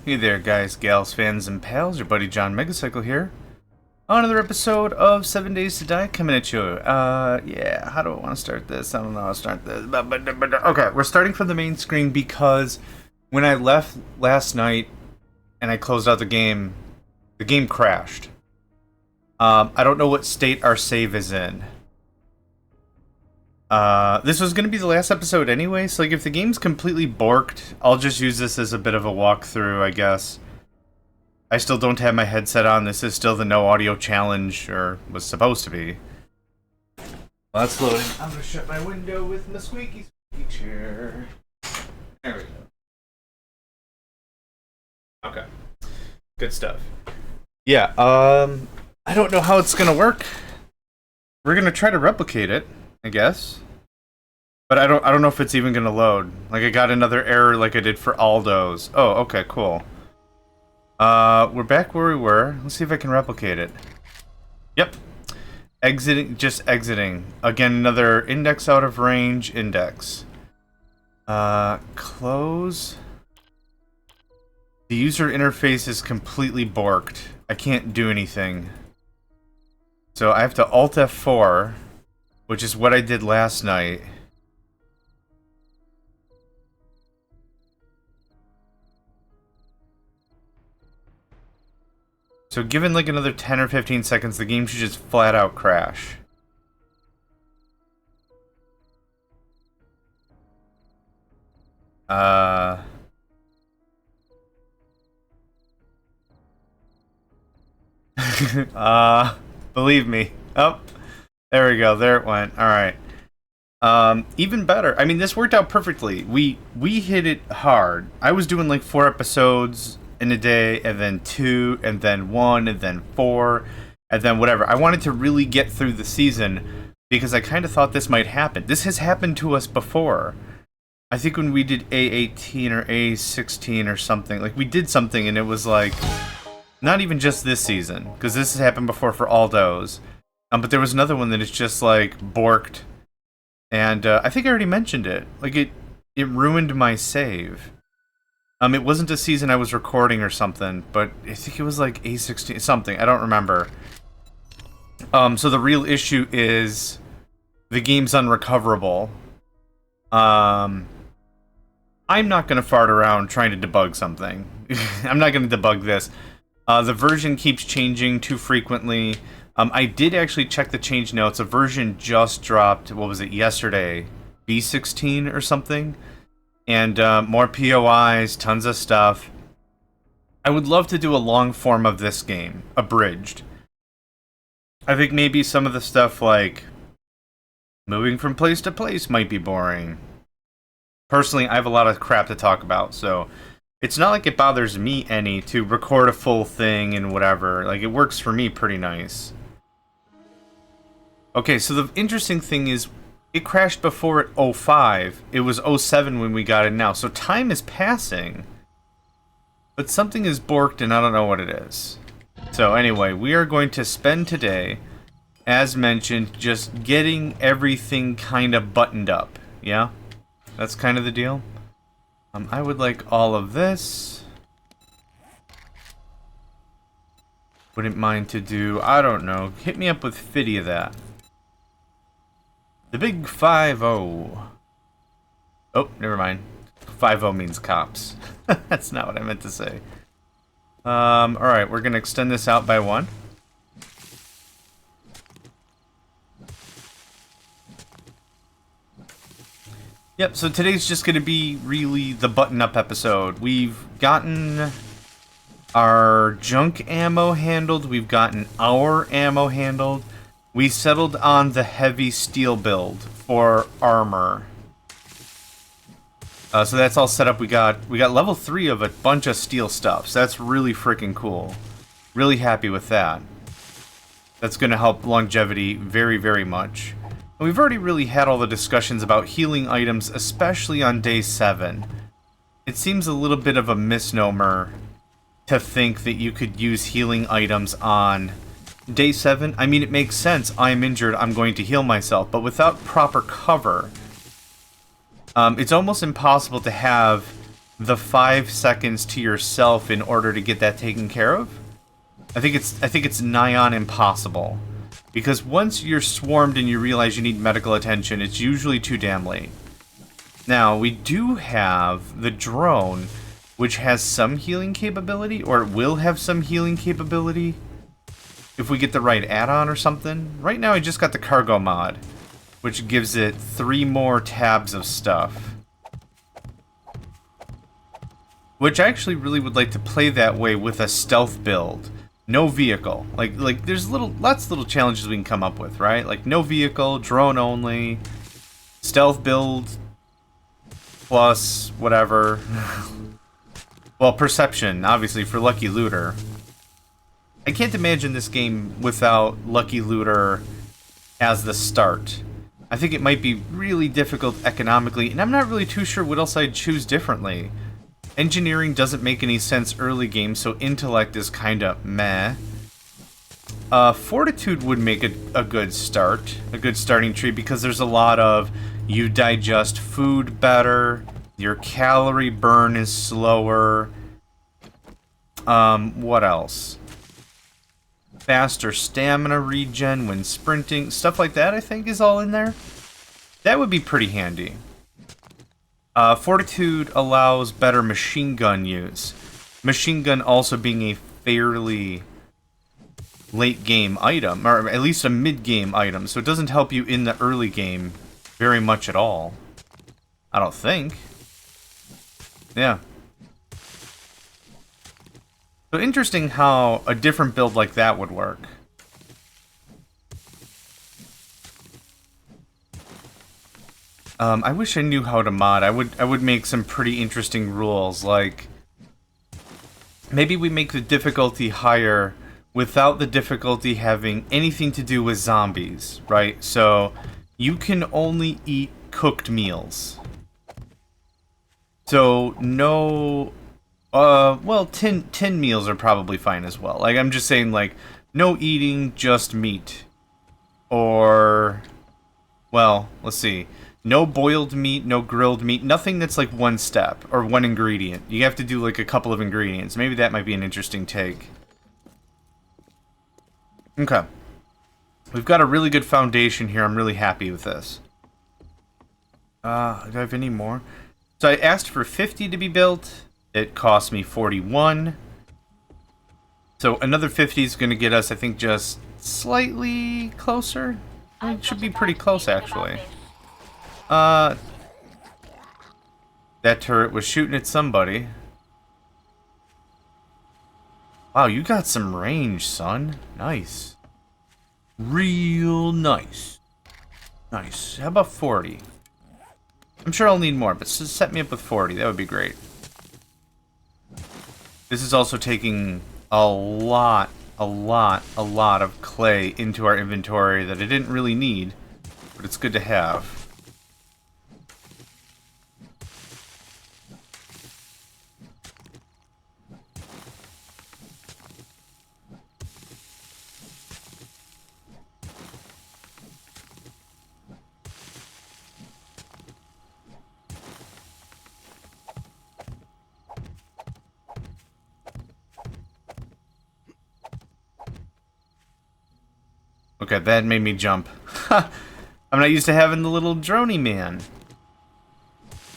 Hey there, guys, gals, fans, and pals. Your buddy JohnMegacycle here. On another episode of 7 Days to Die coming at you. Yeah, how do I want to start this? I don't know how to start this. Okay, we're starting from the main screen because when I left last night and I closed out the game crashed. I don't know what state our save is in. This was going to be the last episode anyway, so like if the game's completely borked, I'll just use this as a bit of a walkthrough, I guess. I still don't have my headset on. This is still the no audio challenge, or was supposed to be. Well, that's loading. I'm going to shut my window with my squeaky chair. There we go. Okay. Good stuff. Yeah, I don't know how it's going to work. We're going to try to replicate it, I guess. But I don't know if it's even gonna load. Like I got another error like I did for Aldo's. Oh, okay, cool. We're back where we were. Let's see if I can replicate it. Yep. Exiting, just exiting. Again, another index out of range index. Close. The user interface is completely borked. I can't do anything. So I have to Alt F4, which is what I did last night. So given like another 10 or 15 seconds, the game should just flat out crash. Believe me. Oh, there we go. There it went. All right. Even better. I mean, this worked out perfectly. We hit it hard. I was doing like 4 episodes in a day, and then 2, and then 1, and then 4, and then whatever. I wanted to really get through the season because I kind of thought this might happen. This has happened to us before. I think when we did A18 or A16 or something, like we did something and it was like, not even just this season, because this has happened before for Aldo's. But there was another one that is just like borked. And I think I already mentioned it. Like it ruined my save. It wasn't a season I was recording or something, but I think it was like A16 something. I don't remember. So the real issue is the game's unrecoverable. I'm not gonna fart around trying to debug something. I'm not gonna debug this. The version keeps changing too frequently. I did actually check the change notes. A version just dropped, what was it, yesterday? B16 or something? And more POIs, tons of stuff. I would love to do a long form of this game, abridged. I think maybe some of the stuff like moving from place to place might be boring. Personally, I have a lot of crap to talk about, so it's not like it bothers me any to record a full thing and whatever. Like, it works for me pretty nice. Okay, so the interesting thing is, it crashed before at 05. It was 07 when we got it now. So time is passing. But something is borked and I don't know what it is. So anyway, we are going to spend today, as mentioned, just getting everything kind of buttoned up. Yeah? That's kind of the deal. I would like all of this. Wouldn't mind to do, I don't know, hit me up with 50 of that. The big 5-0. Oh, never mind. 5-0 means cops. That's not what I meant to say. Alright, we're gonna extend this out by 1. Yep, so today's just gonna be really the button-up episode. We've gotten our junk ammo handled. We've gotten our ammo handled. We settled on the heavy steel build for armor. So that's all set up. We got level 3 of a bunch of steel stuff. So that's really freaking cool. Really happy with that. That's going to help longevity very, very much. And we've already really had all the discussions about healing items, especially on day 7. It seems a little bit of a misnomer to think that you could use healing items on day 7. I mean, it makes sense. I'm injured, I'm going to heal myself. But without proper cover, it's almost impossible to have the 5 seconds to yourself in order to get that taken care of. I think it's nigh on impossible. Because once you're swarmed and you realize you need medical attention, it's usually too damn late. Now, we do have the drone, which has some healing capability, or it will have some healing capability if we get the right add-on or something. Right now I just got the cargo mod, which gives it 3 more tabs of stuff. Which I actually really would like to play that way with a stealth build. No vehicle. Like there's lots of little challenges we can come up with, right? Like no vehicle, drone only, stealth build, plus whatever. Well, perception, obviously, for Lucky Looter. I can't imagine this game without Lucky Looter as the start. I think it might be really difficult economically, and I'm not really too sure what else I'd choose differently. Engineering doesn't make any sense early game, so intellect is kinda meh. Fortitude would make a good start, a good starting tree, because there's a lot of you digest food better, your calorie burn is slower. What else? Faster stamina regen when sprinting, stuff like that I think is all in there. That would be pretty handy. Fortitude allows better machine gun use. Machine gun also being a fairly late game item, or at least a mid game item, so it doesn't help you in the early game very much at all. I don't think. Yeah. So interesting how a different build like that would work. I wish I knew how to mod. I would make some pretty interesting rules, like maybe we make the difficulty higher without the difficulty having anything to do with zombies, right? So you can only eat cooked meals. So no, well, tin meals are probably fine as well. Like I'm just saying, like no eating, just meat, or well, let's see. No boiled meat, no grilled meat, nothing that's like one step or one ingredient. You have to do like a couple of ingredients. Maybe that might be an interesting take. Okay. We've got a really good foundation here. I'm really happy with this. Do I have any more? So I asked for 50 to be built. It cost me 41. So another 50 is going to get us, I think, just slightly closer. It should be pretty close, actually. That turret was shooting at somebody. Wow, you got some range, son. Nice. Real nice. Nice. How about 40? I'm sure I'll need more, but set me up with 40. That would be great. This is also taking a lot of clay into our inventory that I didn't really need, but it's good to have. Okay, that made me jump. I'm not used to having the little droney man.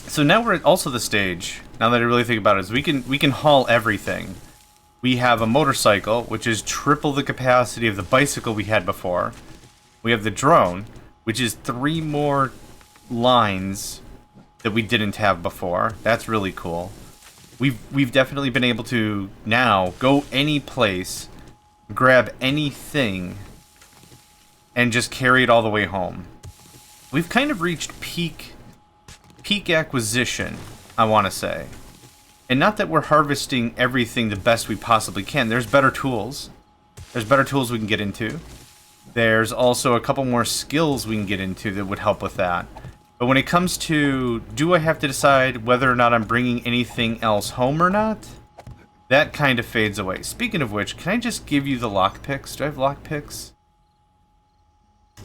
So now we're at also the stage, now that I really think about it, is we can haul everything. We have a motorcycle, which is triple the capacity of the bicycle we had before. We have the drone, which is 3 more lines that we didn't have before. That's really cool. We've definitely been able to now go any place, grab anything, and just carry it all the way home. We've kind of reached peak acquisition, I want to say. And not that we're harvesting everything the best we possibly can. There's better tools. There's better tools we can get into. There's also a couple more skills we can get into that would help with that. But when it comes to, do I have to decide whether or not I'm bringing anything else home or not? That kind of fades away. Speaking of which, can I just give you the lockpicks? Do I have lockpicks?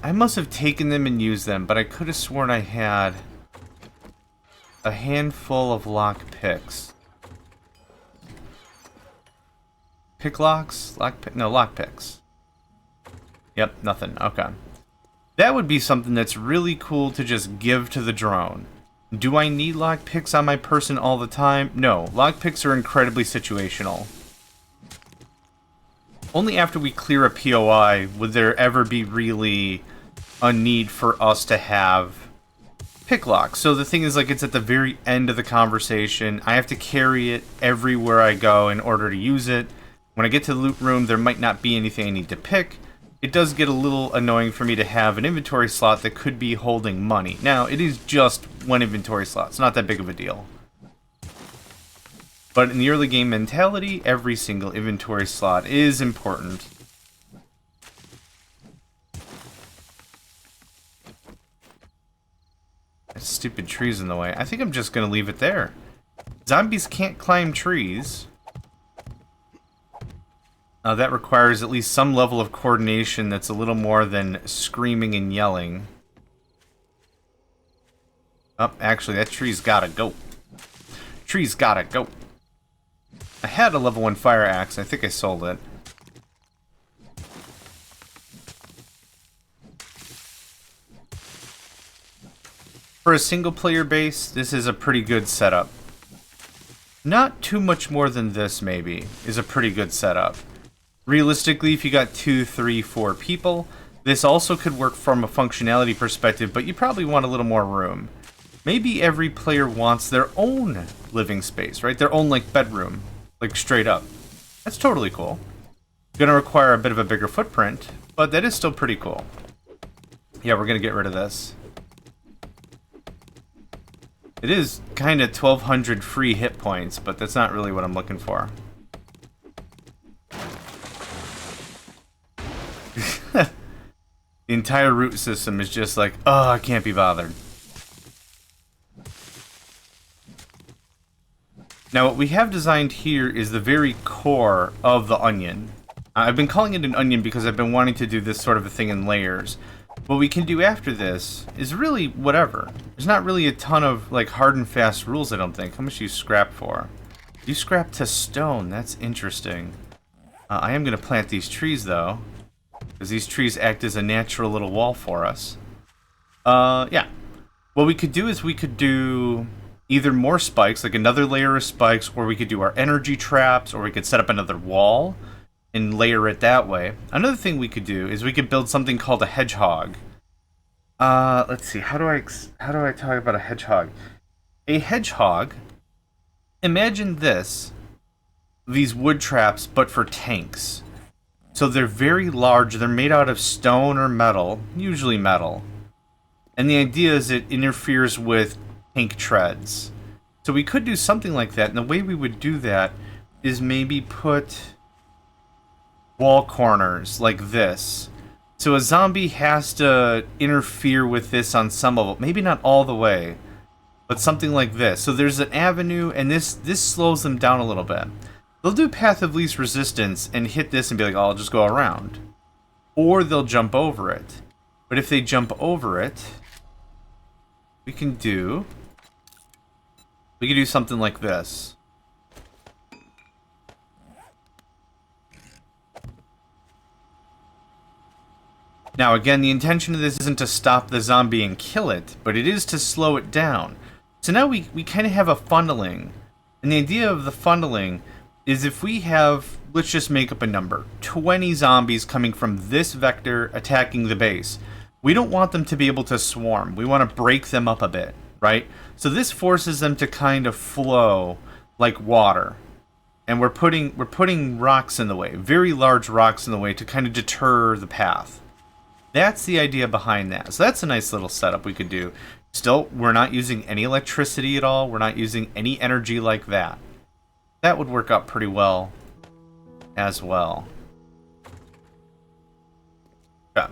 I must have taken them and used them, but I could have sworn I had a handful of lockpicks. Pick locks? No, lock picks. Yep, nothing. Okay. That would be something that's really cool to just give to the drone. Do I need lockpicks on my person all the time? No, lockpicks are incredibly situational. Only after we clear a POI would there ever be really a need for us to have pick locks. So the thing is, like, it's at the very end of the conversation. I have to carry it everywhere I go in order to use it. When I get to the loot room, there might not be anything I need to pick. It does get a little annoying for me to have an inventory slot that could be holding money. Now, it is just one inventory slot. It's not that big of a deal. But in the early game mentality, every single inventory slot is important. That stupid tree's in the way. I think I'm just going to leave it there. Zombies can't climb trees. That requires at least some level of coordination that's a little more than screaming and yelling. Oh, actually, that tree's gotta go. Tree's gotta go. I had a level 1 fire axe. I think I sold it. For a single player base, this is a pretty good setup. Not too much more than this, maybe, is a pretty good setup. Realistically, if you got 2, 3, 4 people, this also could work from a functionality perspective, but you probably want a little more room. Maybe every player wants their own living space, right? Their own, like, bedroom. Like, straight up. That's totally cool. Gonna require a bit of a bigger footprint, but that is still pretty cool. Yeah, we're gonna get rid of this. It is kind of 1,200 free hit points, but that's not really what I'm looking for. The entire root system is just like, oh, I can't be bothered. Now, what we have designed here is the very core of the onion. I've been calling it an onion because I've been wanting to do this sort of a thing in layers. What we can do after this is really whatever. There's not really a ton of, like, hard and fast rules, I don't think. How much do you scrap for? You scrap to stone. That's interesting. I am going to plant these trees, though, because these trees act as a natural little wall for us. Yeah. What we could do is we could do either more spikes, like another layer of spikes, or we could do our energy traps, or we could set up another wall and layer it that way. Another thing we could do is we could build something called a hedgehog. Let's see. How do I talk about a hedgehog? A hedgehog. Imagine this. These wood traps, but for tanks. So they're very large. They're made out of stone or metal, usually metal. And the idea is it interferes with tank treads. So we could do something like that. And the way we would do that is maybe put wall corners like this. So a zombie has to interfere with this on some level. Maybe not all the way, but something like this. So there's an avenue, and this slows them down a little bit. They'll do path of least resistance and hit this and be like, oh, I'll just go around. Or they'll jump over it. But if they jump over it, we can do something like this. Now, again, the intention of this isn't to stop the zombie and kill it, but it is to slow it down. So now we kind of have a funneling. And the idea of the funneling is if we have, let's just make up a number, 20 zombies coming from this vector attacking the base. We don't want them to be able to swarm. We want to break them up a bit, right? So this forces them to kind of flow like water. And we're putting rocks in the way, very large rocks in the way to kind of deter the path. That's the idea behind that. So that's a nice little setup we could do. Still, we're not using any electricity at all. We're not using any energy like that. That would work out pretty well as well. Okay.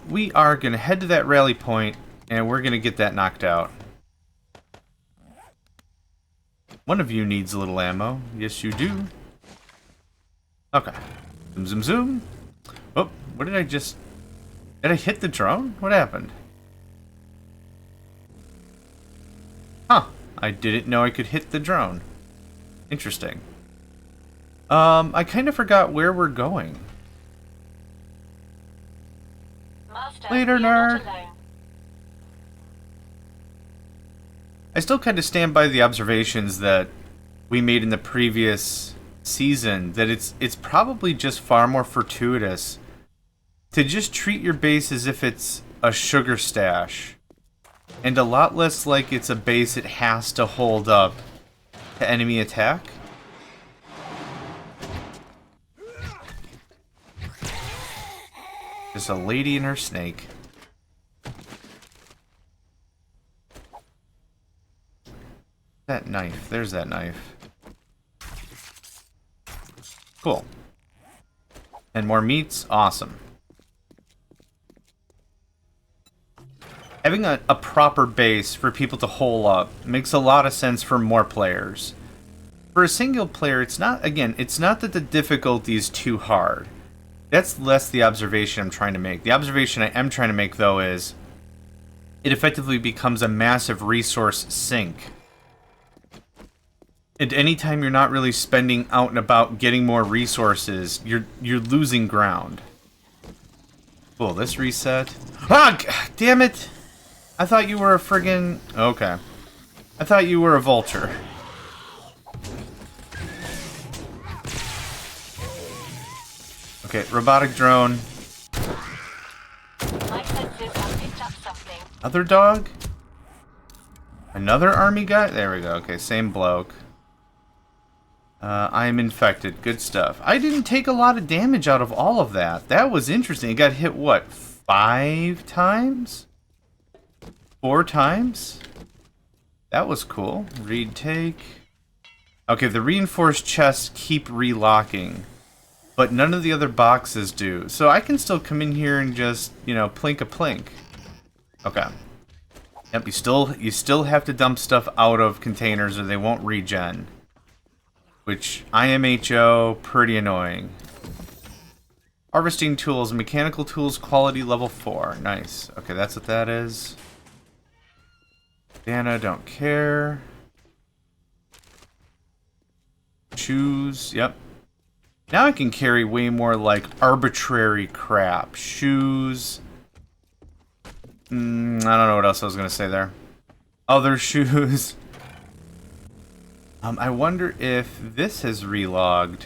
We are going to head to that rally point, and we're going to get that knocked out. One of you needs a little ammo. Yes, you do. Okay. Zoom, zoom, zoom. Oh, what did I just... Did I hit the drone? What happened? Huh. I didn't know I could hit the drone. Interesting. I kind of forgot where we're going. Master, Later, you're not nerd. alone. I still kind of stand by the observations that we made in the previous season, that it's probably just far more fortuitous to just treat your base as if it's a sugar stash, and a lot less like it's a base it has to hold up to enemy attack. Just a lady and her snake. That knife. There's that knife. Cool. And more meats. Awesome. Having a proper base for people to hole up makes a lot of sense for more players. For a single player, it's not, again, it's not that the difficulty is too hard. That's less the observation I'm trying to make. The observation I am trying to make, though, is it effectively becomes a massive resource sink. And anytime you're not really spending out and about getting more resources, you're losing ground. Cool, this reset. Ah, damn it! I thought you were a friggin'... Okay. I thought you were a vulture. Okay, robotic drone. My senses have picked up something. Other dog? Another army guy? There we go. Okay, same bloke. I am infected. Good stuff. I didn't take a lot of damage out of all of that. That was interesting. It got hit, what, 5 times? 4 times? That was cool. Read take. Okay, the reinforced chests keep relocking, but none of the other boxes do. So I can still come in here and just, you know, plink a plink. Okay. Yep, you still have to dump stuff out of containers or they won't regen. Which, IMHO, pretty annoying. Harvesting tools, mechanical tools, quality level 4. Nice. Okay, that's what that is. Dana, don't care. Shoes, yep. Now I can carry way more, like, arbitrary crap. Shoes. I don't know what else I was going to say there. Other shoes. I wonder if this has relogged.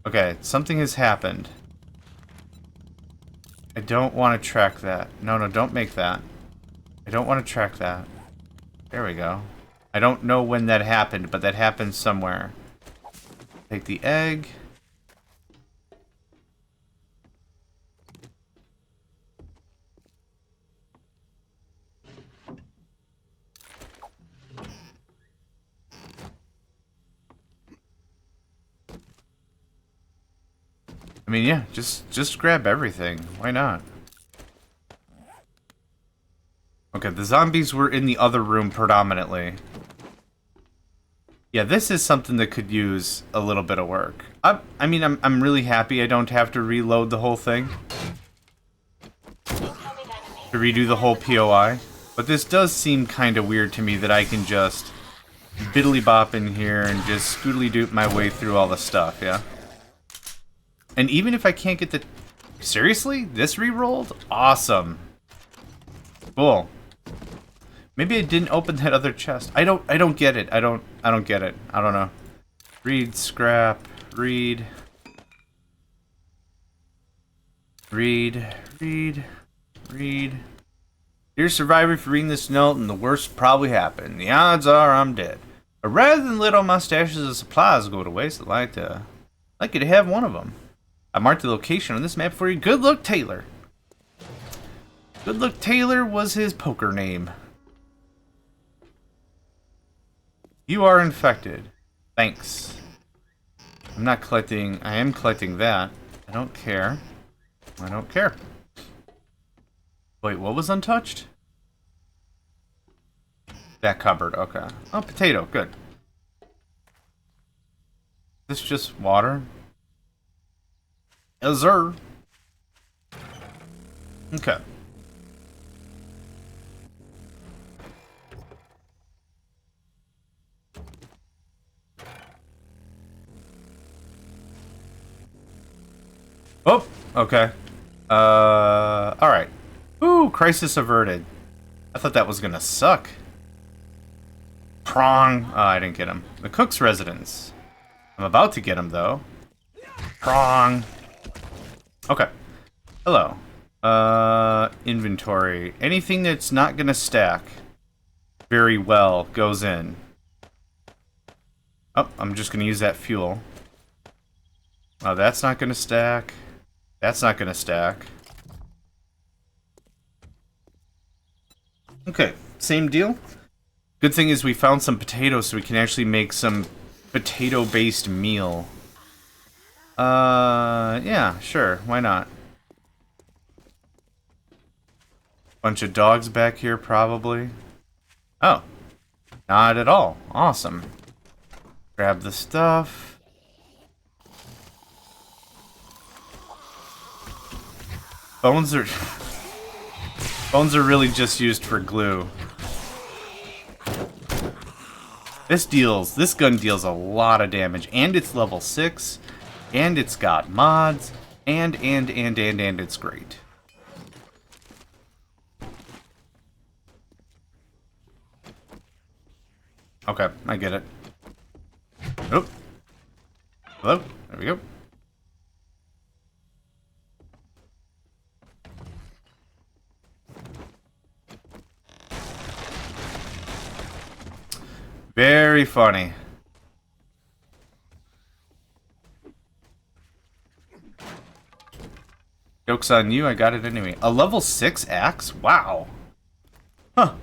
Okay, something has happened. I don't want to track that. No, don't make that. I don't want to track that. There we go. I don't know when that happened, but that happened somewhere. Take the egg. I mean, yeah, just grab everything. Why not? Okay, the zombies were in the other room predominantly. Yeah, this is something that could use a little bit of work. I mean, I'm really happy I don't have to reload the whole thing. To redo the whole POI. But this does seem kind of weird to me that I can just biddly bop in here and just scootly doop my way through all the stuff, yeah? And even if I can't get the... Seriously? This re-rolled? Awesome. Cool. Maybe I didn't open that other chest. I don't get it. I don't get it. I don't know. Read, scrap, read. Read. Dear survivor, if you're reading this note, and the worst probably happened. The odds are I'm dead. But rather than let all my stashes of supplies go to waste, I'd like you to have one of them. I marked the location on this map for you. Good Luck Taylor. Good Luck Taylor was his poker name. You are infected. Thanks. I'm not collecting... I am collecting that. I don't care. I don't care. Wait, what was untouched? That cupboard, okay. Oh, potato, good. This just water? Yes, sir. Okay. okay. Alright. Ooh, crisis averted. I thought that was gonna suck. Prong. Oh, I didn't get him. The cook's residence. I'm about to get him, though. Prong. Okay. Hello. Inventory. Anything that's not gonna stack very well goes in. Oh, I'm just gonna use that fuel. Oh, that's not gonna stack. That's not gonna stack. Okay, same deal. Good thing is we found some potatoes so we can actually make some potato-based meal. Yeah, sure, why not? Bunch of dogs back here, probably. Oh, not at all. Awesome. Grab the stuff. Bones are... Bones are really just used for glue. This gun deals a lot of damage, and it's level 6, and it's got mods, and it's great. Okay, I get it. Oh. Hello? There we go. Very funny. Joke's on you, I got it anyway. A level 6 axe? Wow. Huh.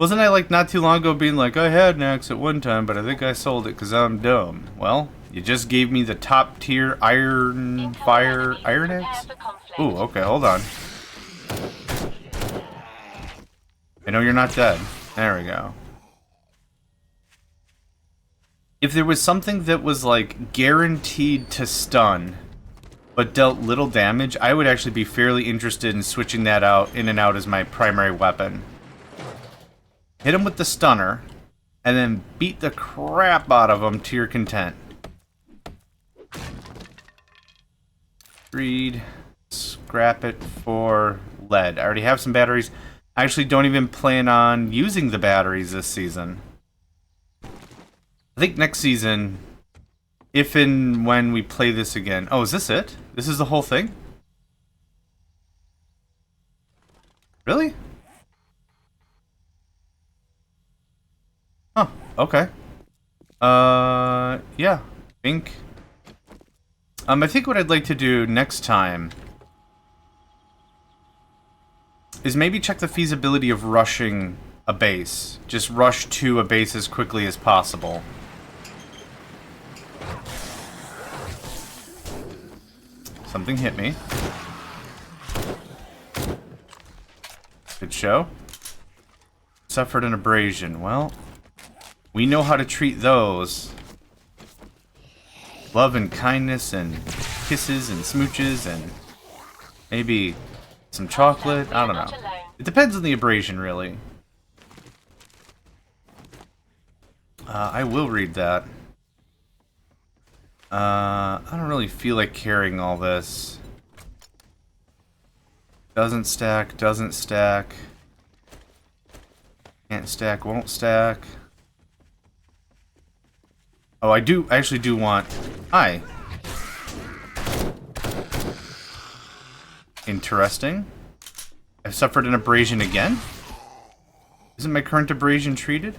Wasn't I like not too long ago being like, I had an axe at one time, but I think I sold it because I'm dumb. Well, you just gave me the top tier iron axe? Ooh, okay, hold on. I know you're not dead. There we go. If there was something that was, like, guaranteed to stun, but dealt little damage, I would actually be fairly interested in switching that out in and out as my primary weapon. Hit him with the stunner, and then beat the crap out of him to your content. Greed. Scrap it for lead. I already have some batteries. I actually don't even plan on using the batteries this season. I think next season, if and when we play this again... Oh, is this it? This is the whole thing? Really? Huh, okay. Yeah. I think what I'd like to do next time is maybe check the feasibility of rushing a base. Just rush to a base as quickly as possible. Something hit me. Good show. Suffered an abrasion. Well, we know how to treat those. Love and kindness and kisses and smooches and maybe some chocolate. I don't know. It depends on the abrasion, really. I will read that. I don't really feel like carrying all this. Doesn't stack, doesn't stack. Can't stack, won't stack. Oh, I actually do want... Hi. Interesting. I've suffered an abrasion again? Isn't my current abrasion treated?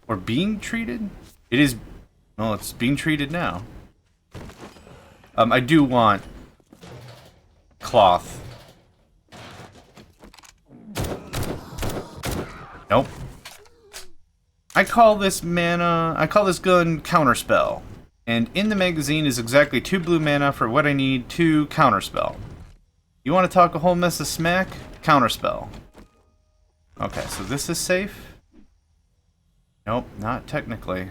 Or being treated? It is... Well, it's being treated now. I do want... cloth. Nope. I call this gun Counterspell. And in the magazine is exactly 2 blue mana for what I need to Counterspell. You want to talk a whole mess of smack? Counterspell. Okay, so this is safe? Nope, not technically.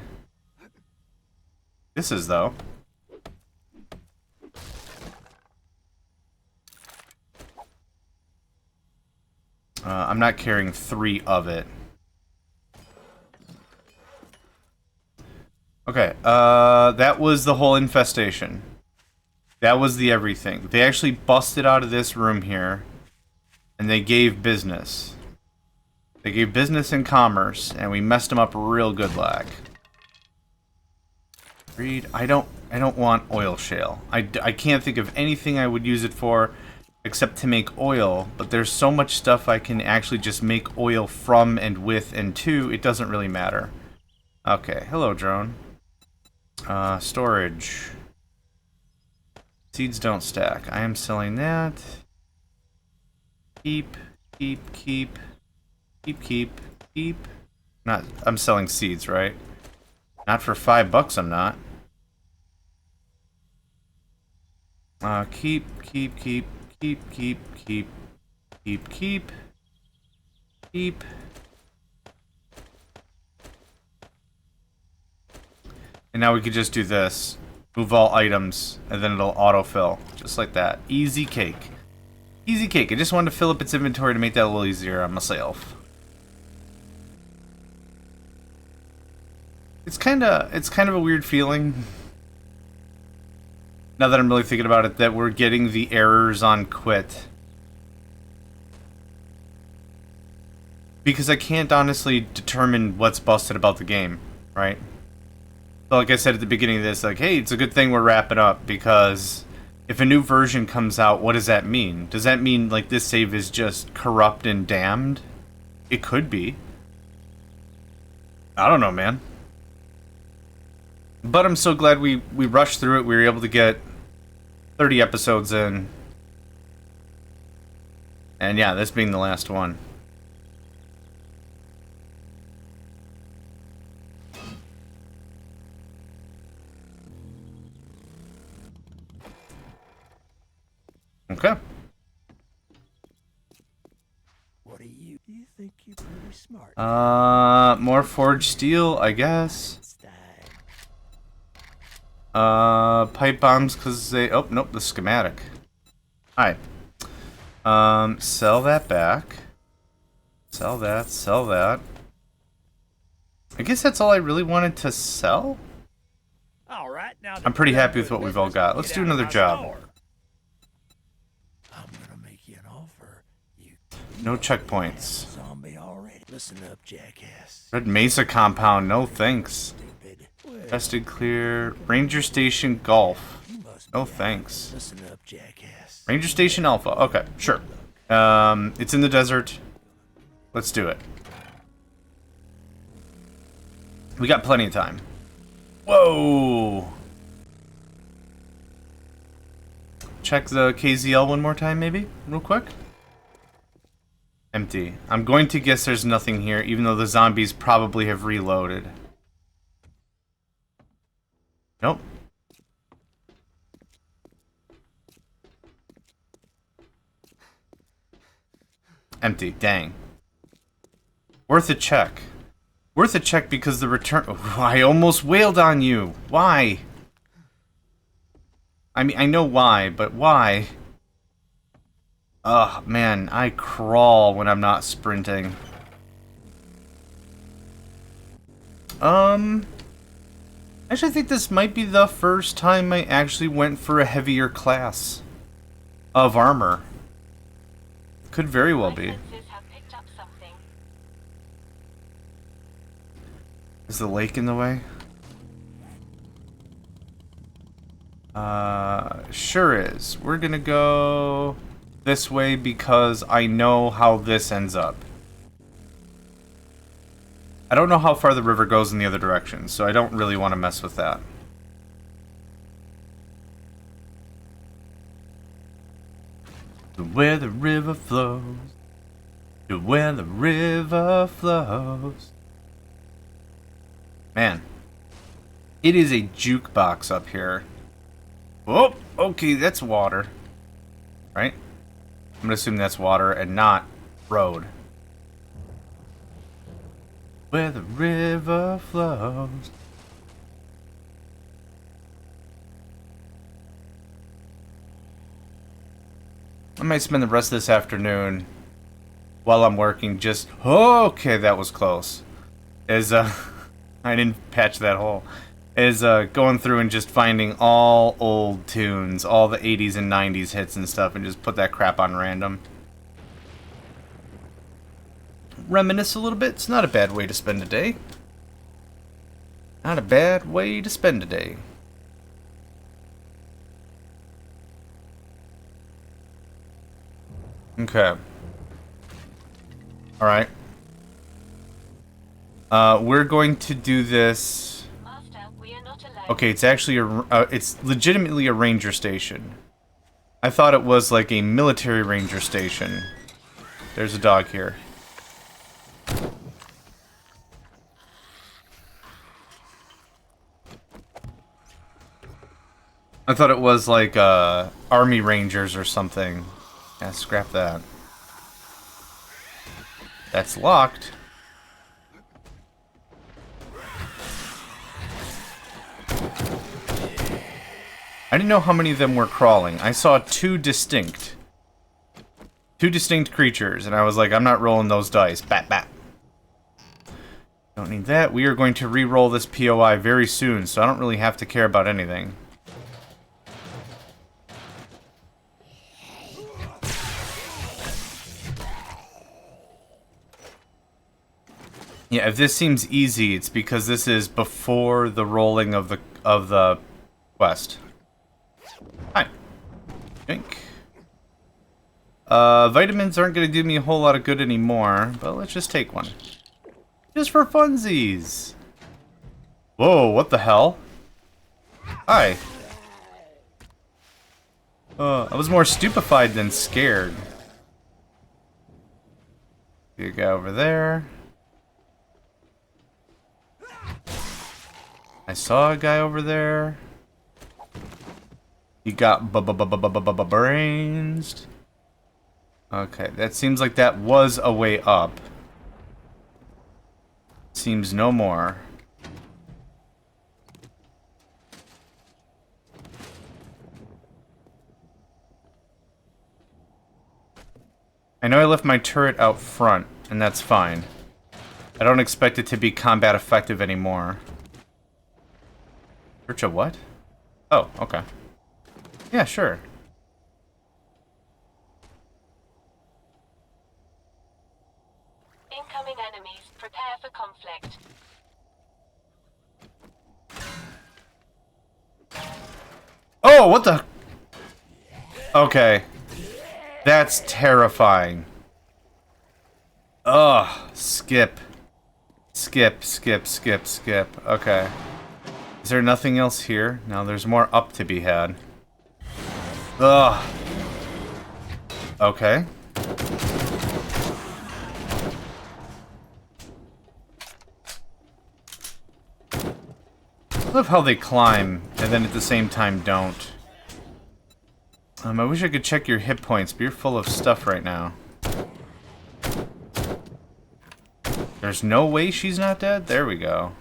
This is, though. I'm not carrying 3 of it. Okay, that was the whole infestation. That was the everything. They actually busted out of this room here, and they gave business. They gave business and commerce, and we messed them up real good, lag. Read. I don't want oil shale. I can't think of anything I would use it for except to make oil, but there's so much stuff I can actually just make oil from and with and to, it doesn't really matter. Okay, hello drone. Storage. Seeds don't stack. I am selling that. Keep. Not, I'm selling seeds, right? Not for $5, I'm not. Keep. And now we could just do this. Move all items, and then it'll autofill. Just like that. Easy cake. Easy cake. I just wanted to fill up its inventory to make that a little easier on myself. It's kind of a weird feeling. Now that I'm really thinking about it, that we're getting the errors on quit. Because I can't honestly determine what's busted about the game, right? So like I said at the beginning of this, like, hey, it's a good thing we're wrapping up, because if a new version comes out, what does that mean? Does that mean, like, this save is just corrupt and damned? It could be. I don't know, man. But I'm so glad we rushed through it. We were able to get 30 episodes in. And yeah, this being the last one. Okay. What do you think you're pretty smart? More forged steel, I guess. Pipe bombs, because they... Oh, nope, the schematic. Hi. Sell that back. Sell that. I guess that's all I really wanted to sell? All right, now I'm pretty happy with what we've all got. Let's do another job. I'm gonna make you an offer. No checkpoints. Zombie already. Listen up, jackass. Red Mesa compound, no thanks. Stupid. Tested clear. Ranger Station Golf. No thanks. Listen up, jackass. Ranger Station Alpha. Okay, sure. It's in the desert. Let's do it. We got plenty of time. Whoa! Check the KZL one more time, maybe? Real quick. Empty. I'm going to guess there's nothing here, even though the zombies probably have reloaded. Nope. Empty. Dang. Worth a check. Worth a check because the return... Oh, I almost wailed on you. Why? I mean, I know why, but why? Ugh, man, I crawl when I'm not sprinting. Actually, I think this might be the first time I actually went for a heavier class of armor. Could very well be. My senses have picked up something. Is the lake in the way? Sure is. We're gonna go this way because I know how this ends up. I don't know how far the river goes in the other direction, so I don't really want to mess with that. To where the river flows, to where the river flows. Man, it is a jukebox up here. Oh, okay, that's water. Right? I'm gonna assume that's water and not road. Where the river flows. I might spend the rest of this afternoon while I'm working just... Oh, okay, that was close. I didn't patch that hole. is going through and just finding all old tunes, all the 80s and 90s hits and stuff, and just put that crap on random. Reminisce a little bit. It's not a bad way to spend a day. Not a bad way to spend a day. Okay. Alright. We're going to do this. Master, we are not alone. Okay, it's actually it's legitimately a ranger station. I thought it was like a military ranger station. There's a dog here. I thought it was like army rangers or something. Yeah, scrap that. That's locked. I didn't know how many of them were crawling. I saw two distinct creatures, and I was like, I'm not rolling those dice. Bat, bat. Don't need that. We are going to re-roll this POI very soon, so I don't really have to care about anything. Yeah, if this seems easy, it's because this is before the rolling of the quest. Hi. Drink. Vitamins aren't going to do me a whole lot of good anymore, but let's just take one. Just for funsies. Whoa, what the hell? Hi. I was more stupefied than scared. You go over there. I saw a guy over there. He got brains. Okay, that seems like that was a way up. Seems no more. I know I left my turret out front, and that's fine. I don't expect it to be combat effective anymore. Search a what? Oh, okay. Yeah, sure. Incoming enemies. Prepare for conflict. Oh, what the? Okay. That's terrifying. Ugh. Skip. Skip, skip, skip, skip. Okay. Is there nothing else here? No, there's more up to be had. Ugh. Okay. I love how they climb, and then at the same time don't. I wish I could check your hit points, but you're full of stuff right now. There's no way she's not dead? There we go.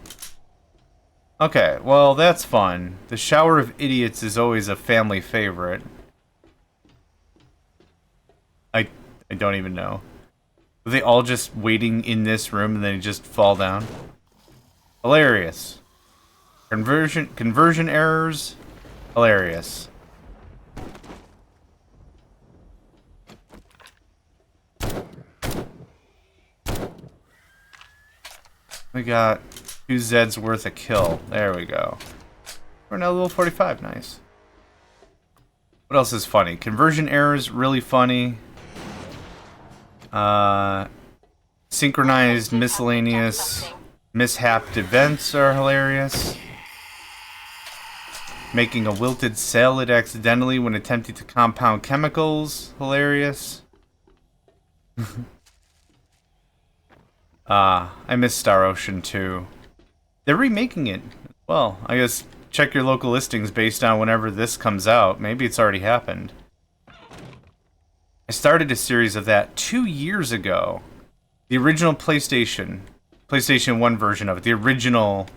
Okay, well, that's fun. The shower of idiots is always a family favorite. I don't even know. Were they all just waiting in this room and then just fall down? Hilarious. Conversion errors. Hilarious. We got 2 Zeds worth a kill. There we go. We're now level 45. Nice. What else is funny? Conversion errors, really funny. Synchronized miscellaneous mishapped events are hilarious. Making a wilted salad accidentally when attempting to compound chemicals, hilarious. I miss Star Ocean 2. They're remaking it. Well, I guess check your local listings based on whenever this comes out. Maybe it's already happened. I started a series of that 2 years ago. The original PlayStation 1 version of it. The original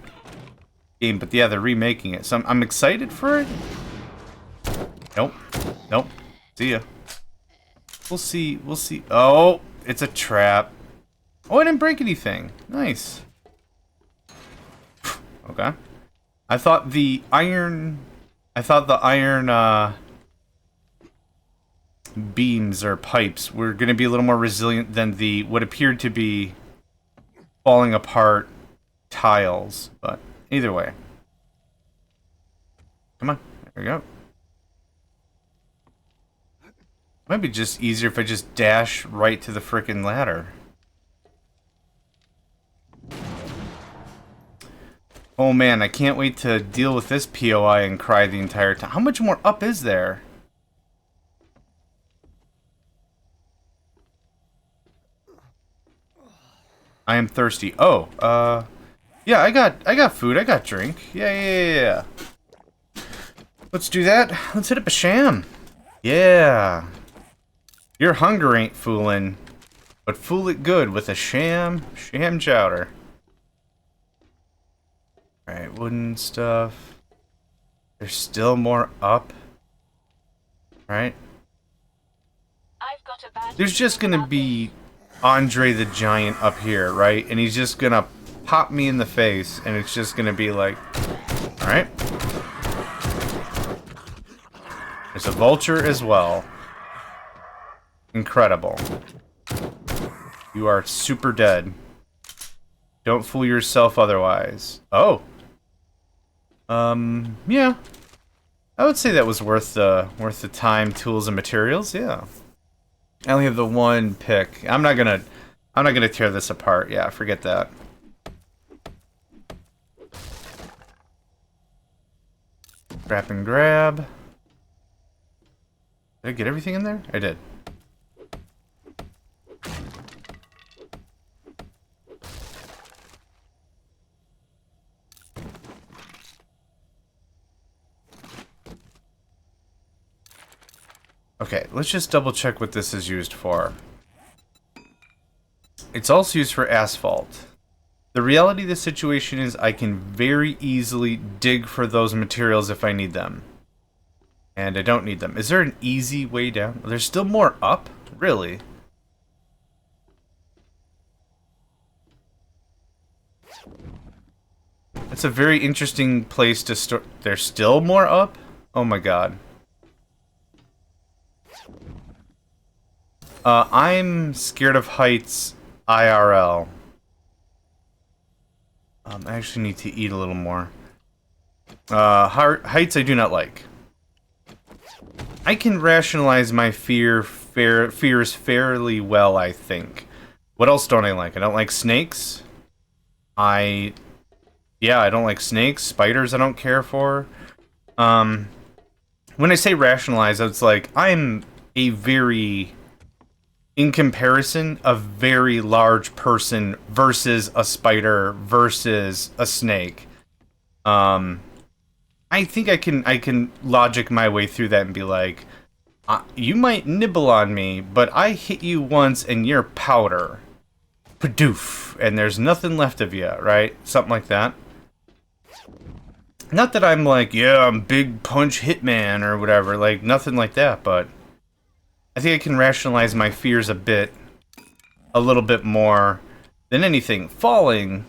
game, but yeah, they're remaking it. So I'm excited for it. Nope. Nope. See ya. We'll see. We'll see. Oh, it's a trap. Oh, I didn't break anything. Nice. Okay. I thought the iron beams or pipes were going to be a little more resilient than the what appeared to be falling apart tiles, but either way. Come on, there we go. Might be just easier if I just dash right to the frickin' ladder. Oh man, I can't wait to deal with this POI and cry the entire time. How much more up is there? I am thirsty. Oh, yeah, I got food, I got drink. Yeah. Let's do that. Let's hit up a sham. Yeah. Your hunger ain't fooling, but fool it good with a sham chowder. Alright, wooden stuff. There's still more up. Right? I've got a bad There's just feeling gonna about be Andre the Giant up here, right? And he's just gonna pop me in the face, and it's just gonna be like, alright. There's a vulture as well. Incredible. You are super dead. Don't fool yourself otherwise. Oh. Yeah. I would say that was worth the time, tools, and materials, yeah. I only have the one pick. I'm not gonna tear this apart. Yeah, forget that. Grab and grab. Did I get everything in there? I did. Okay, let's just double check what this is used for. It's also used for asphalt. The reality of the situation is I can very easily dig for those materials if I need them. And I don't need them. Is there an easy way down? There's still more up? Really? That's a very interesting place to start. There's still more up? Oh my god. I'm scared of heights IRL. I actually need to eat a little more. Heights I do not like. I can rationalize my fears fairly well, I think. What else don't I like? I don't like snakes. I don't like snakes. Spiders I don't care for. When I say rationalize, it's like I'm a very, in comparison, a very large person versus a spider versus a snake. I think I can logic my way through that and be like, you might nibble on me, but I hit you once and you're powder. Padoof. And there's nothing left of you, right? Something like that. Not that I'm like, yeah, I'm big punch hitman or whatever, like nothing like that, but I think I can rationalize my fears a little bit more than anything. Falling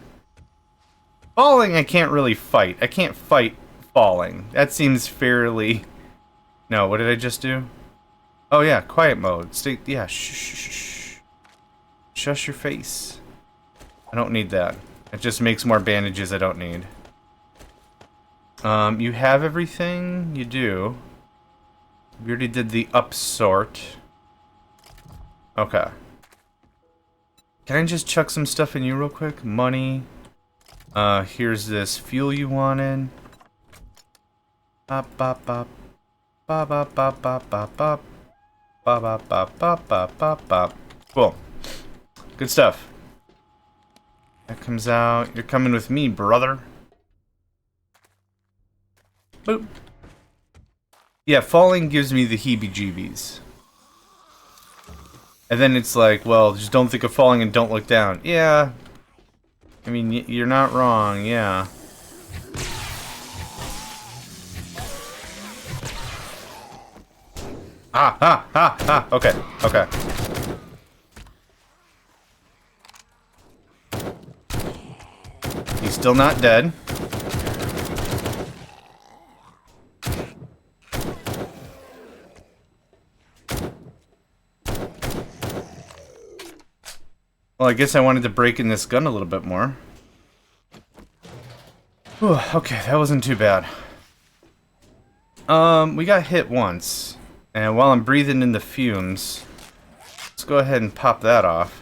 I can't really fight. I can't fight falling. That seems fairly... No, what did I just do? Oh yeah, quiet mode. Stay... Yeah, shh. Shush your face. I don't need that. It just makes more bandages I don't need. You have everything? You do. We already did the up sort. Okay. Can I just chuck some stuff in you real quick? Money. Here's this fuel you wanted. Bop bop bop. Bop bop bop bop bop bop. Bop bop bop bop bop bop bop. Cool. Good stuff. That comes out. You're coming with me, brother. Boop. Yeah, falling gives me the heebie-jeebies. And then it's like, well, just don't think of falling and don't look down. Yeah. I mean, you're not wrong, yeah. Okay. He's still not dead. Well, I guess I wanted to break in this gun a little bit more. Whew, okay, that wasn't too bad. We got hit once. And while I'm breathing in the fumes, let's go ahead and pop that off.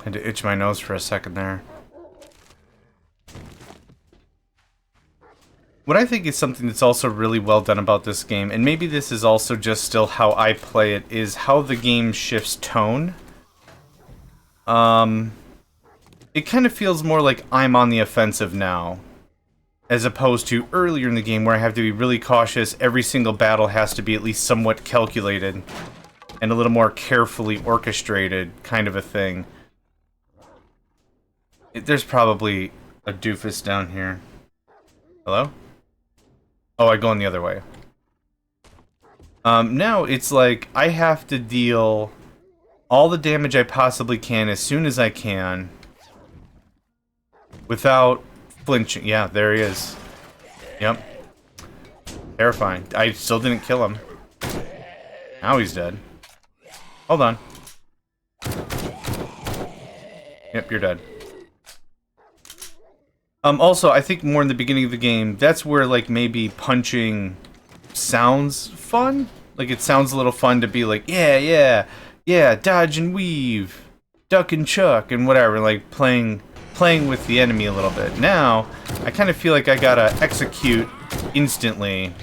Had to itch my nose for a second there. What I think is something that's also really well done about this game, and maybe this is also just still how I play it, is how the game shifts tone. It kind of feels more like I'm on the offensive now, as opposed to earlier in the game where I have to be really cautious. Every single battle has to be at least somewhat calculated and a little more carefully orchestrated kind of a thing. There's probably a doofus down here. Hello? Oh, I go in the other way. Now it's like I have to deal all the damage I possibly can as soon as I can without flinching. Yeah, there he is. Yep. Terrifying. I still didn't kill him. Now he's dead. Hold on. Yep, you're dead. Also, I think more in the beginning of the game, that's where, like, maybe punching sounds fun. Like, it sounds a little fun to be like, yeah, dodge and weave, duck and chuck, and whatever, like, playing with the enemy a little bit. Now, I kind of feel like I gotta execute instantly,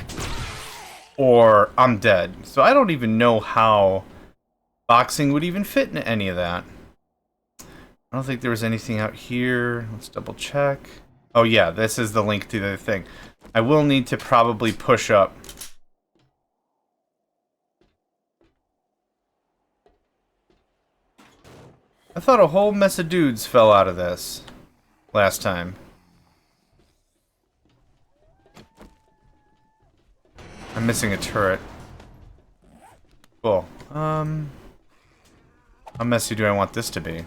or I'm dead. So I don't even know how boxing would even fit into any of that. I don't think there was anything out here. Let's double check. Oh yeah, this is the link to the thing. I will need to probably push up. I thought a whole mess of dudes fell out of this last time. I'm missing a turret. Cool. How messy do I want this to be?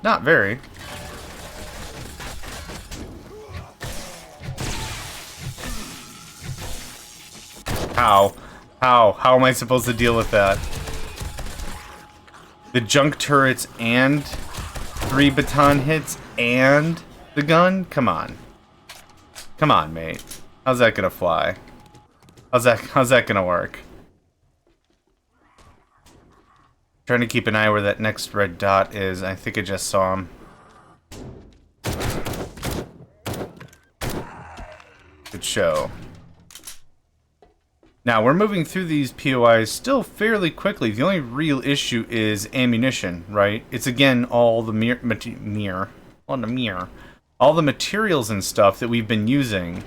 Not very. How am I supposed to deal with that? The junk turrets and 3 baton hits and the gun? Come on. Come on, mate. How's that gonna fly? How's that gonna work? Trying to keep an eye where that next red dot is. I think I just saw him. Good show. Now, we're moving through these POIs still fairly quickly. The only real issue is ammunition, right? It's again all the all the materials and stuff that we've been using.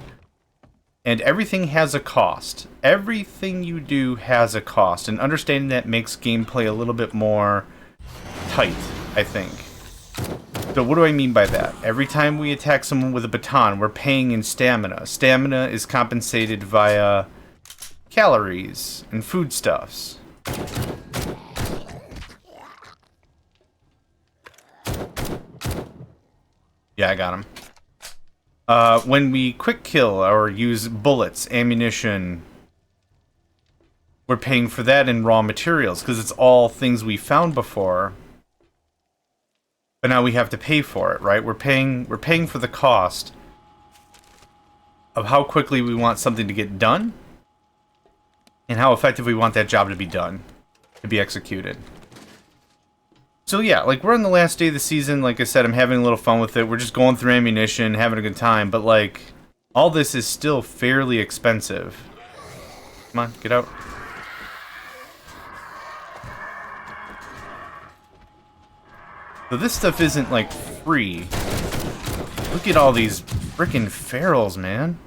And everything has a cost. Everything you do has a cost. And understanding that makes gameplay a little bit more tight, I think. So what do I mean by that? Every time we attack someone with a baton, we're paying in stamina. Stamina is compensated via calories and foodstuffs. Yeah, I got him. When we quick kill or use bullets, ammunition, we're paying for that in raw materials because it's all things we found before. But now we have to pay for it, right? We're paying for the cost of how quickly we want something to get done and how effective we want that job to be done, to be executed. So yeah, like, we're on the last day of the season. Like I said, I'm having a little fun with it. We're just going through ammunition, having a good time. But, like, all this is still fairly expensive. Come on, get out. So this stuff isn't, like, free. Look at all these frickin' ferals, man.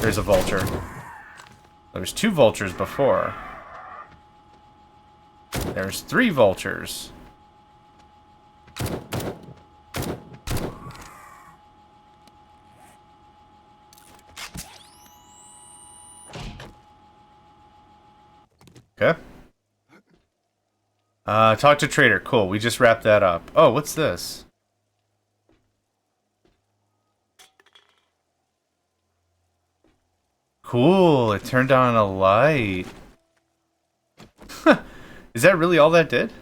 There's a vulture. There was 2 vultures before. There's 3 vultures. Okay. Talk to trader. Cool. We just wrapped that up. Oh, what's this? Cool. It turned on a light. Is that really all that did?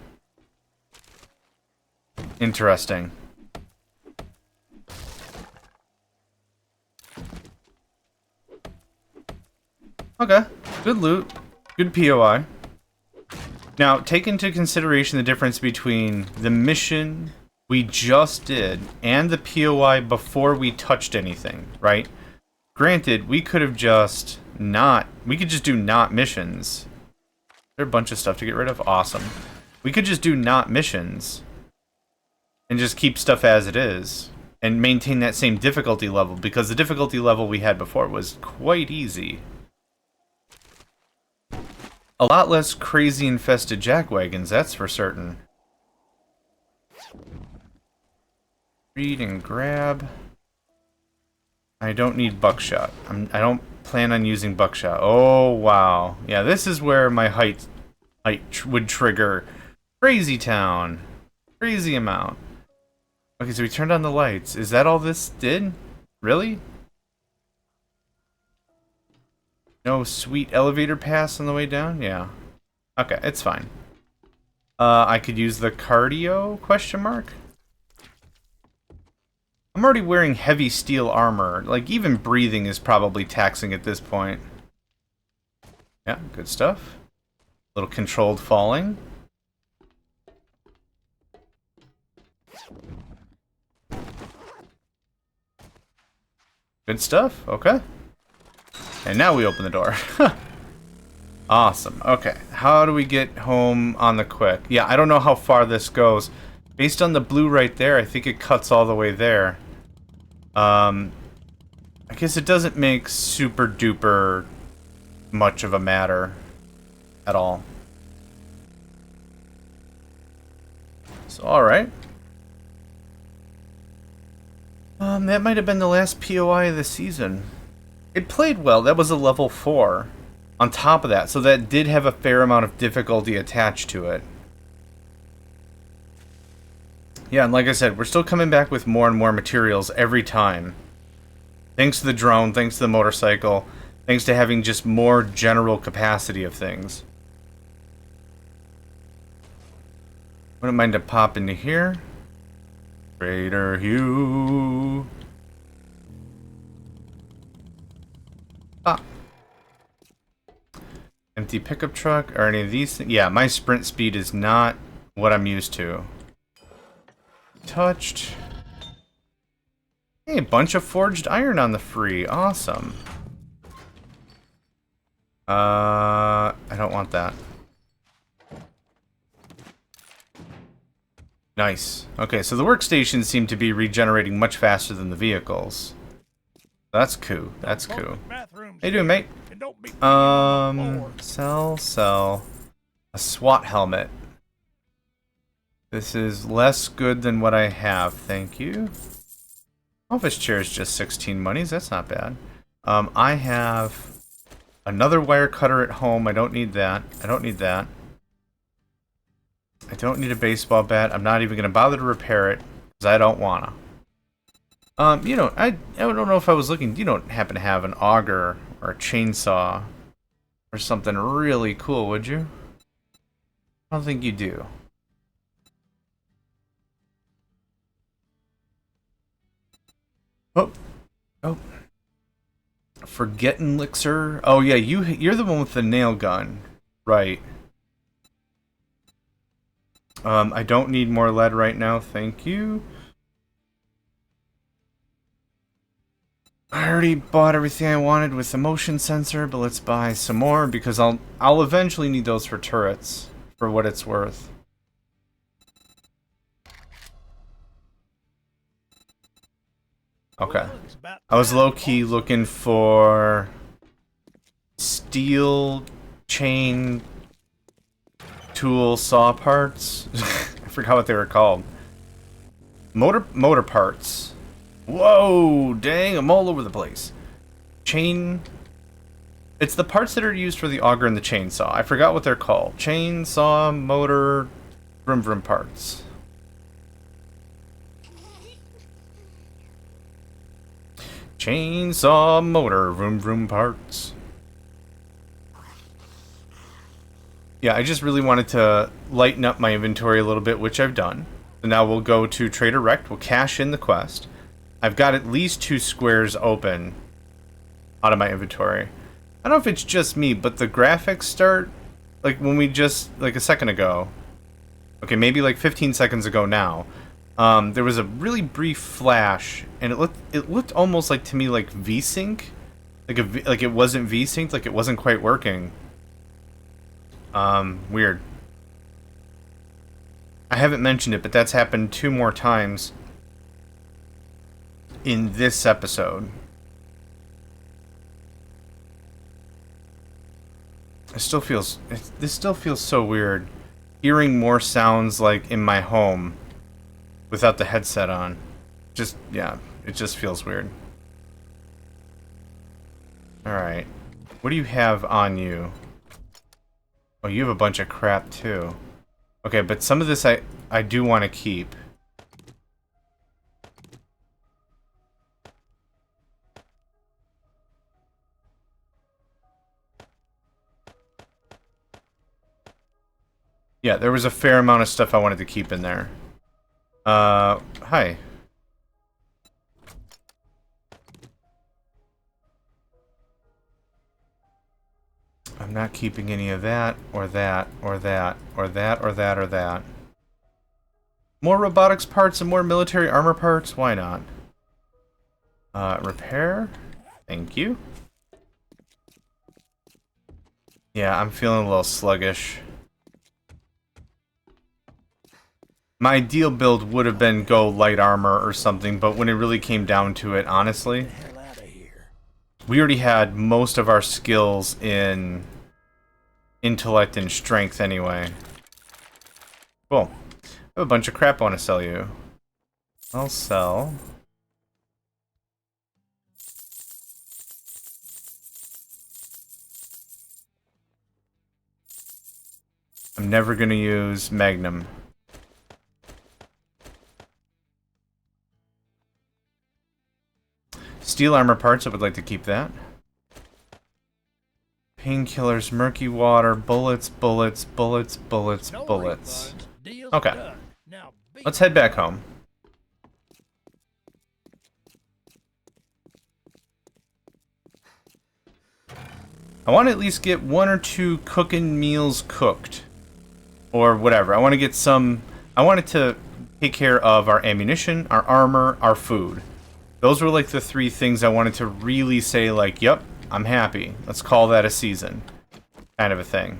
Interesting. Okay. Good loot. Good POI. Now, take into consideration the difference between the mission we just did and the POI before we touched anything, right? Granted, we could have just not... We could just do not missions. Is there a bunch of stuff to get rid of? Awesome. We could just do not missions and just keep stuff as it is and maintain that same difficulty level, because the difficulty level we had before was quite easy. A lot less crazy infested jackwagons, that's for certain. Read and grab. I don't need buckshot. I don't plan on using buckshot. Oh, wow. Yeah, this is where my height would trigger crazy town. Crazy amount. Okay, so we turned on the lights. Is that all this did? Really? No sweet elevator pass on the way down? Yeah. Okay, it's fine. I could use the cardio, question mark? I'm already wearing heavy steel armor. Like, even breathing is probably taxing at this point. Yeah, good stuff. Little controlled falling. Good stuff, okay. And now we open the door. Awesome. Okay. How do we get home on the quick? Yeah, I don't know how far this goes. Based on the blue right there, I think it cuts all the way there. I guess it doesn't make super duper much of a matter at all. So, alright. That might have been the last POI of the season. It played well. That was a level 4 on top of that, so that did have a fair amount of difficulty attached to it. Yeah, and like I said, we're still coming back with more and more materials every time. Thanks to the drone, thanks to the motorcycle, thanks to having just more general capacity of things. Wouldn't mind to pop into here. Trader Hugh. Ah. Empty pickup truck, or any of these things. Yeah, my sprint speed is not what I'm used to. Touched. Hey, a bunch of forged iron on the free. Awesome. I don't want that. Nice. Okay, so the workstations seem to be regenerating much faster than the vehicles. That's cool. That's cool. How you doing, mate? Sell. A SWAT helmet. This is less good than what I have, thank you. Office chair is just 16 monies, that's not bad. I have another wire cutter at home, I don't need that. I don't need that. I don't need a baseball bat, I'm not even going to bother to repair it, because I don't wanna. You know, I don't know if I was looking, you don't happen to have an auger or a chainsaw or something really cool, would you? I don't think you do. Oh. Forgetting Elixir. Oh yeah, you're the one with the nail gun. Right. I don't need more lead right now, thank you. I already bought everything I wanted with the motion sensor, but let's buy some more because I'll eventually need those for turrets, for what it's worth. Okay. I was low-key looking for steel chain tool saw parts. I forgot what they were called. Motor parts. Whoa, dang, I'm all over the place. Chain. It's the parts that are used for the auger and the chainsaw. I forgot what they're called. Chainsaw, motor, vroom vroom parts. Chainsaw, motor, vroom vroom parts. Yeah, I just really wanted to lighten up my inventory a little bit, which I've done. So now we'll go to Trader Rect. We'll cash in the quest. I've got at least 2 squares open out of my inventory. I don't know if it's just me, but the graphics start like when we just, like a second ago. Okay, maybe like 15 seconds ago now. There was a really brief flash, and it looked almost like to me like VSync, like it wasn't VSynced, like it wasn't quite working. Weird. I haven't mentioned it, but that's happened 2 more times in this episode. This still feels so weird. Hearing more sounds like in my home without the headset on. Just, yeah, it just feels weird. Alright. What do you have on you? Oh, you have a bunch of crap too. Okay, but some of this I do want to keep. Yeah, there was a fair amount of stuff I wanted to keep in there. Hi. I'm not keeping any of that, or that, or that, or that, or that, or that. More robotics parts and more military armor parts? Why not? Repair? Thank you. Yeah, I'm feeling a little sluggish. My ideal build would have been go light armor or something, but when it really came down to it, honestly, we already had most of our skills in intellect and strength anyway. Cool. I have a bunch of crap I want to sell you. I'll sell. I'm never going to use Magnum. Steel armor parts, I would like to keep that. Painkillers, murky water, bullets, bullets, bullets, bullets, bullets. Okay. Let's head back home. I want to at least get 1 or 2 cooking meals cooked. Or whatever. I want to get some... I wanted to take care of our ammunition, our armor, our food. Those were like the 3 things I wanted to really say like, yep, I'm happy. Let's call that a season. Kind of a thing.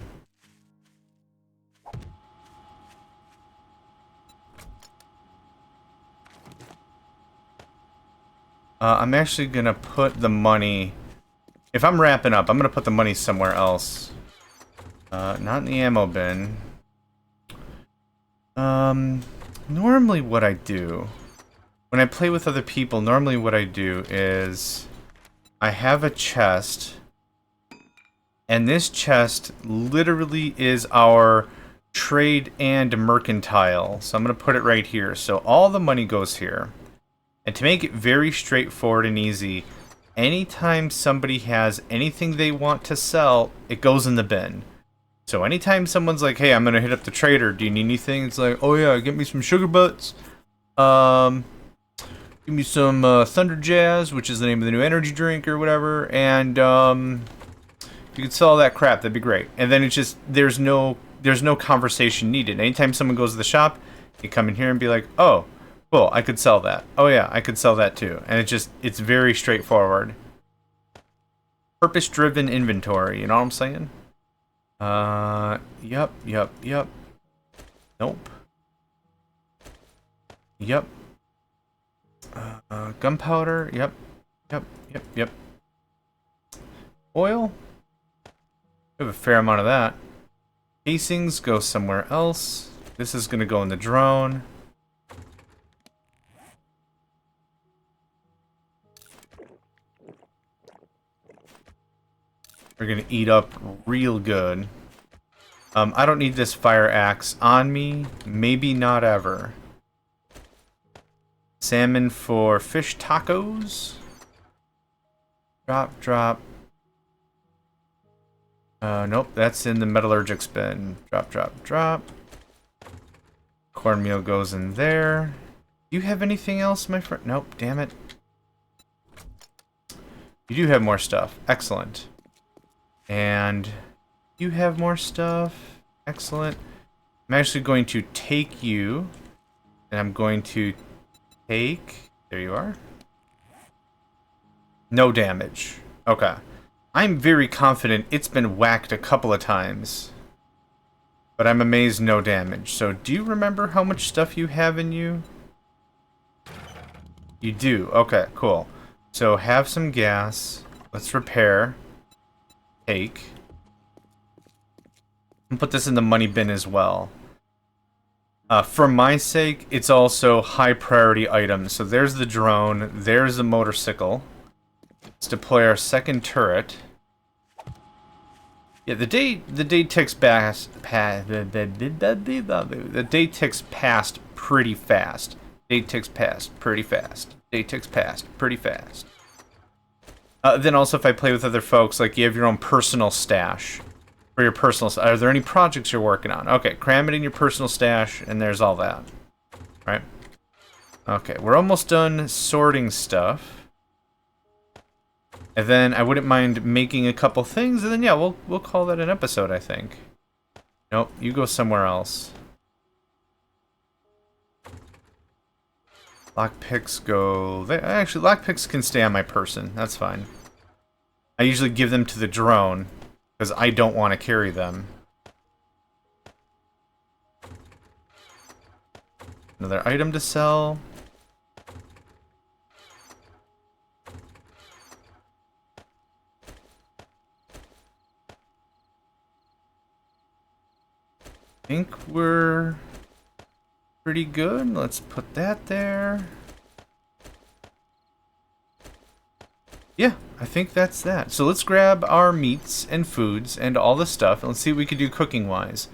I'm actually going to put the money... If I'm wrapping up, I'm going to put the money somewhere else. Not in the ammo bin. Normally what I do... When I play with other people, normally what I do is... I have a chest... And this chest literally is our trade and mercantile. So I'm going to put it right here. So all the money goes here. And to make it very straightforward and easy, anytime somebody has anything they want to sell, it goes in the bin. So anytime someone's like, hey, I'm going to hit up the trader, do you need anything? It's like, oh yeah, get me some sugar butts. Give me some Thunder Jazz, which is the name of the new energy drink or whatever. And if you could sell all that crap, that'd be great. And then it's just, there's no conversation needed. Anytime someone goes to the shop, you come in here and be like, oh, cool, I could sell that. Oh yeah, I could sell that too. And it's very straightforward. Purpose-driven inventory, you know what I'm saying? Yep. Nope. Yep. Gunpowder, yep. Oil? We have a fair amount of that. Casings go somewhere else. This is going to go in the drone. We're going to eat up real good. I don't need this fire axe on me. Maybe not ever. Salmon for fish tacos. Drop, drop. Nope, that's in the metallurgic bin. Drop, drop, drop. Cornmeal goes in there. Do you have anything else, my friend? Nope, damn it. You do have more stuff. Excellent. And you have more stuff. Excellent. I'm actually going to take you, and I'm going to take... There you are. No damage. Okay. I'm very confident it's been whacked a couple of times. But I'm amazed no damage. So do you remember how much stuff you have in you? You do. Okay, cool. So have some gas. Let's repair. Take. And put this in the money bin as well. For my sake, it's also high priority items. So there's the drone. There's the motorcycle. Let's deploy our second turret. Yeah, the day ticks past. The day ticks past pretty fast. Day ticks past pretty fast. Day ticks past pretty fast. Then also, if I play with other folks, like you have your own personal stash for your personal. Are there any projects you're working on? Okay, cram it in your personal stash, and there's all that. Right. Okay, we're almost done sorting stuff. And then I wouldn't mind making a couple things, and then yeah, we'll call that an episode, I think. Nope, you go somewhere else. Lockpicks go there. Actually, lockpicks can stay on my person. That's fine. I usually give them to the drone because I don't want to carry them. Another item to sell. I think we're pretty good. Let's put that there. Yeah, I think that's that. So let's grab our meats and foods and all the stuff, and let's see what we can do cooking-wise.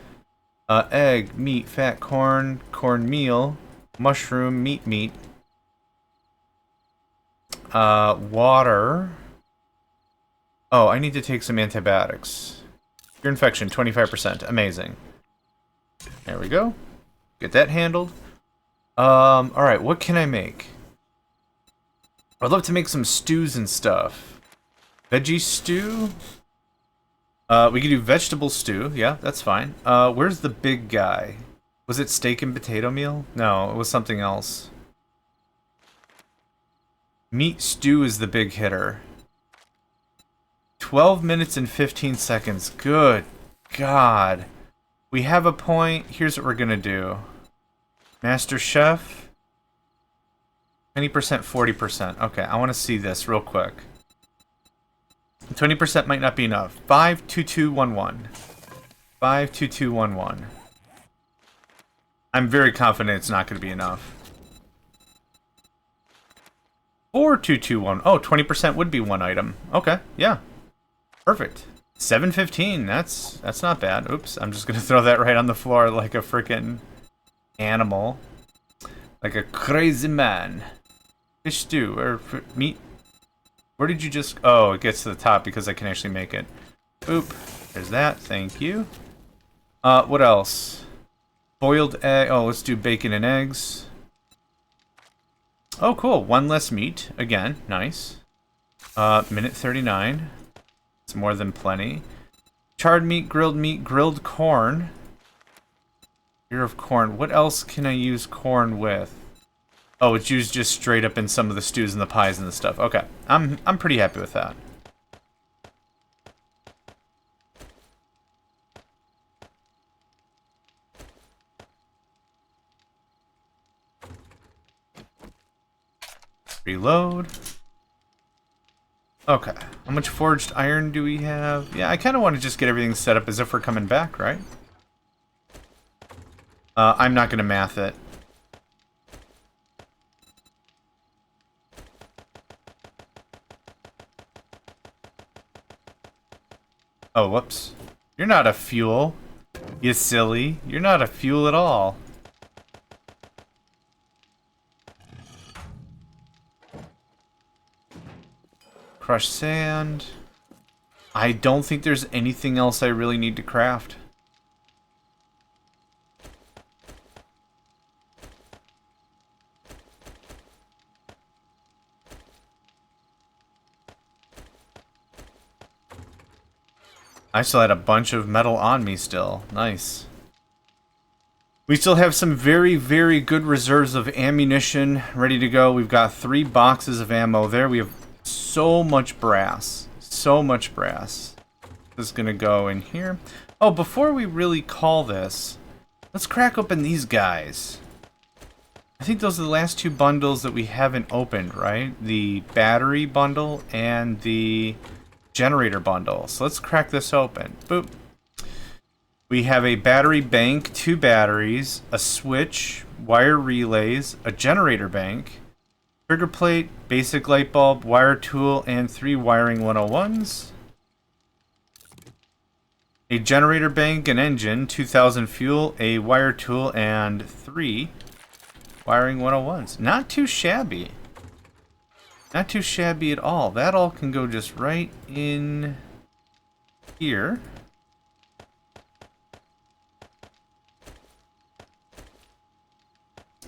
Egg, meat, fat, corn, cornmeal, mushroom, meat. Water. Oh, I need to take some antibiotics. Your infection, 25%. Amazing. There we go. Get that handled. Alright, what can I make? I'd love to make some stews and stuff. Veggie stew? We can do vegetable stew. Yeah, that's fine. Where's the big guy? Was it steak and potato meal? No, it was something else. Meat stew is the big hitter. 12 minutes and 15 seconds. Good God. We have a point. Here's what we're gonna do. Master Chef. 20%, 40%. Okay, I want to see this real quick. 20% might not be enough. 52211. 52211. I'm very confident it's not going to be enough. 4221. Oh, 20% would be one item. Okay, yeah. Perfect. 715. That's not bad. Oops, I'm just going to throw that right on the floor like a freaking animal. Like a crazy man. Fish stew or meat. Where did you just... Oh, it gets to the top because I can actually make it. Oop. There's that. Thank you. What else? Boiled egg. Oh, let's do bacon and eggs. Oh, cool. One less meat. Again, nice. Minute 39. It's more than plenty. Charred meat, grilled corn. Ear of corn. What else can I use corn with? Oh, it's used just straight up in some of the stews and the pies and the stuff. Okay, I'm pretty happy with that. Reload. Okay, How much forged iron do we have? Yeah, I kind of want to just get everything set up as if we're coming back, right? I'm not going to math it. Oh, whoops. You're not a fuel. You silly. You're not a fuel at all. Crushed sand. I don't think there's anything else I really need to craft. I still had a bunch of metal on me still. Nice. We still have some very, very good reserves of ammunition ready to go. We've got 3 boxes of ammo there. We have so much brass. So much brass. This is going to go in here. Oh, before we really call this, let's crack open these guys. I think those are the last 2 bundles that we haven't opened, right? The battery bundle and the generator bundle. So let's crack this open. Boop. We have a battery bank, 2 batteries, a switch, wire relays, a generator bank, trigger plate, basic light bulb, wire tool, and 3 wiring 101s. A generator bank, an engine, 2000 fuel, a wire tool, and 3 wiring 101s. Not too shabby. Not too shabby at all. That all can go just right in here.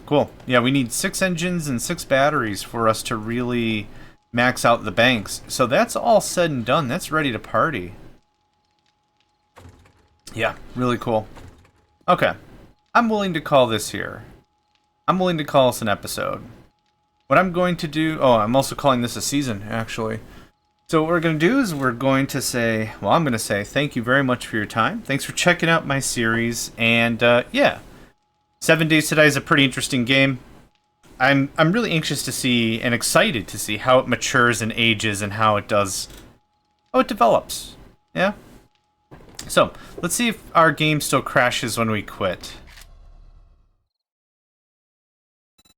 Cool. Yeah, we need 6 engines and 6 batteries for us to really max out the banks. So that's all said and done. That's ready to party. Yeah, really cool. Okay. I'm willing to call this here. I'm willing to call this an episode. What I'm going to do... Oh, I'm also calling this a season, actually. So what we're going to do is we're going to say... Well, I'm going to say thank you very much for your time. Thanks for checking out my series. And, yeah. 7 Days to Die is a pretty interesting game. I'm really anxious to see and excited to see how it matures and ages and how it does... How it develops. Yeah? So, let's see if our game still crashes when we quit.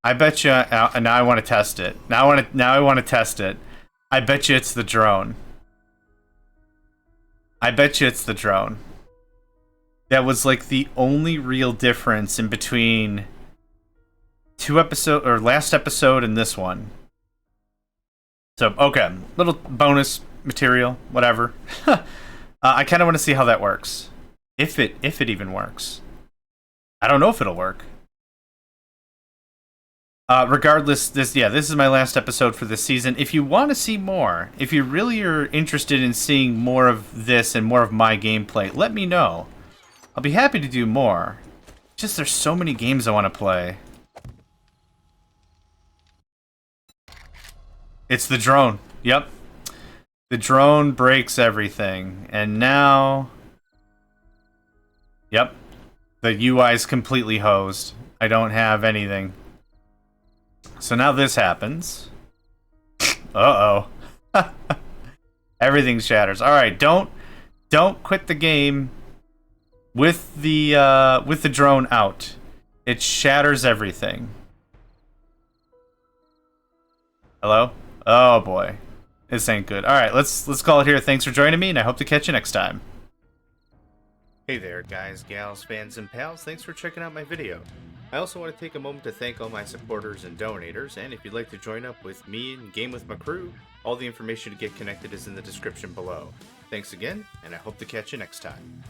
I bet you, now I want to test it. Now I want to test it. I bet you it's the drone. I bet you it's the drone. That was like the only real difference in between last episode and this one. So, okay, little bonus material, whatever. I kind of want to see how that works. If it even works. I don't know if it'll work. Regardless, this is my last episode for this season. If you want to see more, if you really are interested in seeing more of this and more of my gameplay, let me know. I'll be happy to do more. Just there's so many games I want to play. It's the drone. Yep. The drone breaks everything. And now... Yep. The UI is completely hosed. I don't have anything. So now this happens. Uh-oh. Everything shatters. Alright, don't quit the game with the drone out. It shatters everything. Hello? Oh boy. This ain't good. Alright, let's call it here. Thanks for joining me, and I hope to catch you next time. Hey there, guys, gals, fans, and pals. Thanks for checking out my video. I also want to take a moment to thank all my supporters and donators, and if you'd like to join up with me and game with my crew, all the information to get connected is in the description below. Thanks again, and I hope to catch you next time.